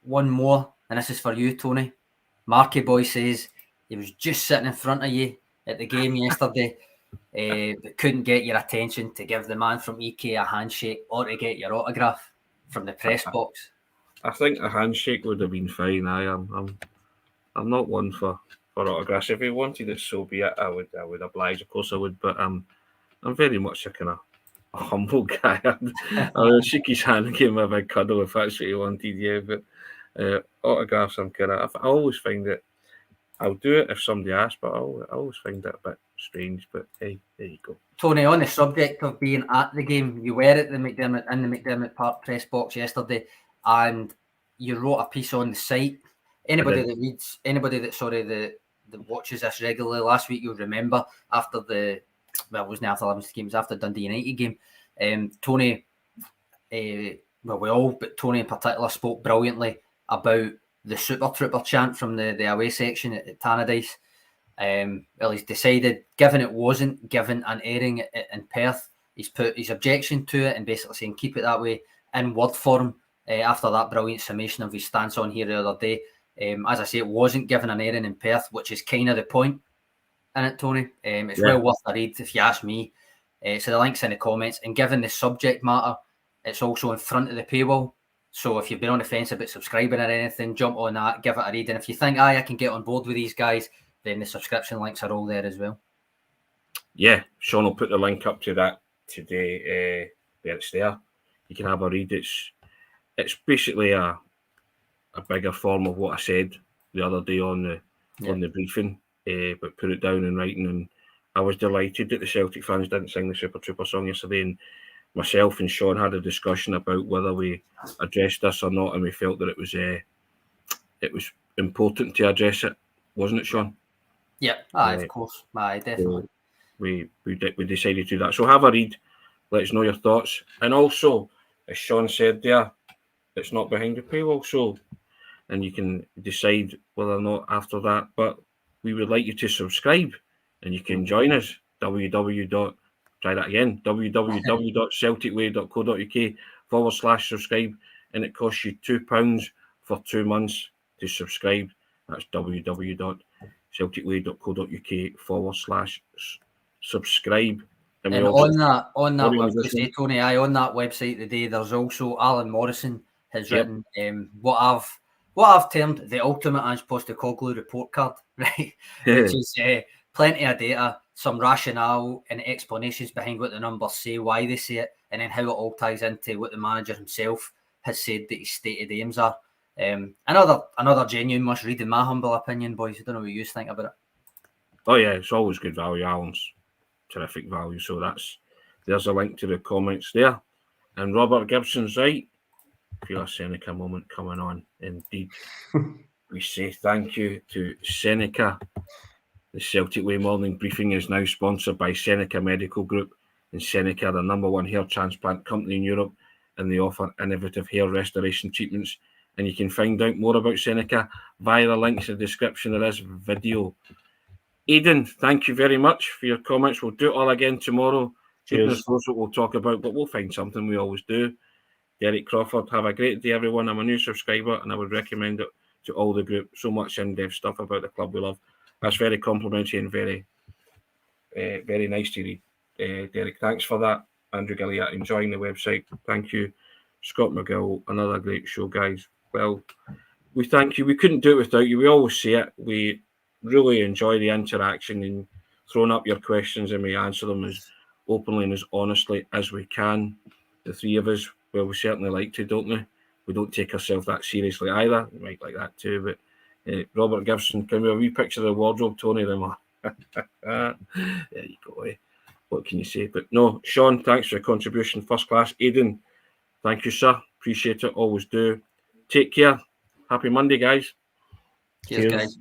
Speaker 3: one more, and this is for you, Tony. Marky Boy says he was just sitting in front of you at the game yesterday, but couldn't get your attention to give the man from EK a handshake or to get your autograph from the press box.
Speaker 1: I think a handshake would have been fine. I'm not one for autographs. If he wanted it, so be it. I would oblige. Of course, I would. But I'm very much a kind of a humble guy. I'll shake his hand and give him a big cuddle if that's what he wanted. Yeah, but autographs, I always find it. I'll do it if somebody asks, but I always find it a bit strange. But hey, there you go.
Speaker 3: Tony, on the subject of being at the game, you were at the McDermott Park press box yesterday, and you wrote a piece on the site. Anybody that watches this regularly, last week you'll remember after it wasn't after 11th game, it was after Dundee United game. Tony, we all, but Tony in particular, spoke brilliantly about the Super Trooper chant from the away section at Tannadice. He's decided, given it wasn't given an airing in Perth, he's put his objection to it and basically saying keep it that way in word form after that brilliant summation of his stance on here the other day. As I say, it wasn't given an airing in Perth, which is kind of the point in it, Tony. It's well worth a read if you ask me. So the link's in the comments, and given the subject matter, it's also in front of the paywall. So if you've been on the fence about subscribing or anything, jump on that, give it a read. And if you think, I can get on board with these guys, then the subscription links are all there as well.
Speaker 1: Yeah, Sean will put the link up to that today. There it's there. You can have a read. It's basically a bigger form of what I said the other day on the briefing, but put it down in writing. And I was delighted that the Celtic fans didn't sing the Super Trooper song yesterday. And myself and Sean had a discussion about whether we addressed this or not, and we felt that it was important to address it, wasn't it, Sean?
Speaker 3: Yeah, of course. Definitely.
Speaker 1: So we decided to do that. So have a read. Let us know your thoughts. And also, as Sean said there, it's not behind the paywall, so, and you can decide whether or not after that. But we would like you to subscribe, and you can join us. www.celticway.co.uk/subscribe, and it costs you £2 for 2 months to subscribe. That's www.celticway.co.uk/subscribe.
Speaker 3: And on that, on that website today, there's also Alan Morrison has written what I've termed the ultimate Ange Postecoglou report card, right? Which is plenty of data, some rationale and explanations behind what the numbers say, why they say it, and then how it all ties into what the manager himself has said that his stated aims are. Another genuine must read, in my humble opinion, boys. I don't know what you think about it.
Speaker 1: Oh yeah, it's always good value. Alan's terrific value. So there's a link to the comments there. And Robert Gibson's right. Feel a Seneca moment coming on. Indeed. We say thank you to Seneca. The Celtic Way Morning Briefing is now sponsored by Seneca Medical Group, and Seneca are the #1 hair transplant company in Europe, and they offer innovative hair restoration treatments. And you can find out more about Seneca via the links in the description of this video. Aidan, thank you very much for your comments. We'll do it all again tomorrow. Goodness knows what we'll talk about, but we'll find something. We always do. Derek Crawford, have a great day, everyone. I'm a new subscriber, and I would recommend it to all the group. So much in-depth stuff about the club we love. That's very complimentary and very, very nice to read. Derek, thanks for that. Andrew Gilliatt, enjoying the website. Thank you. Scott McGill, another great show, guys. Well, we thank you. We couldn't do it without you. We always say it. We really enjoy the interaction and throwing up your questions, and we answer them as openly and as honestly as we can. The three of us, well, we certainly like to, don't we? We don't take ourselves that seriously either. We might like that too, but Robert Gibson, can we have a wee picture of the wardrobe, Tony? There you go. What can you say? But no, Sean, thanks for your contribution. First class. Aidan, thank you, sir. Appreciate it. Always do. Take care. Happy Monday, guys.
Speaker 3: Cheers. Guys.